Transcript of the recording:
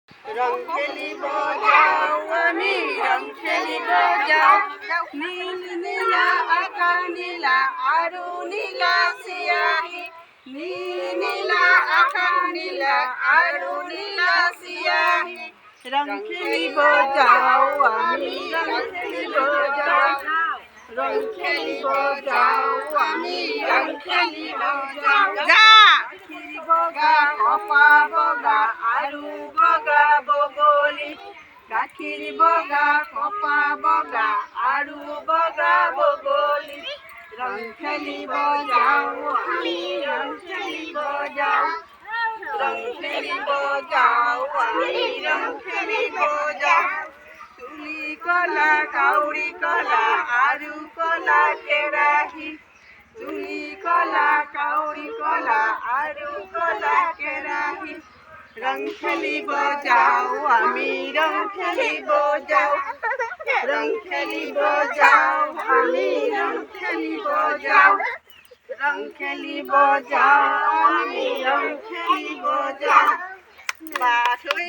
ৰং খেলিব যাও আমি ৰং খেলিব যাও নীল নীলা আকাশ নীলা আৰু নীলা চিয়াহী নীল নীলা আকাশ নীলা আৰু নীলা চিয়াহী ৰং খেলিব যাও আমি ৰং খেলিব যাও ৰং খেলিব যাও আমি ৰং খেলিব যাও গাখীৰ বগা কপা বগা আৰু বগা বগলী গাখীৰ বগা কপা বগা আৰু বগা বগলী ৰং খেলিব যাও আমি ৰং খেলিব যাও ৰং খেলিব যাও আমি ৰং খেলিব যাও তুলি কলা কাউৰী কলা আৰু কলা কেৰাহী তুলি কলা কাউৰী কলা আৰু কলা কেৰাহী রং খেলিব যাও আমি রং খেলিব যাও রং খেলিব যাও আমি রং খেলিব যাও রং খেলিব যাও আমি রং খেলিব যাও বাথৈ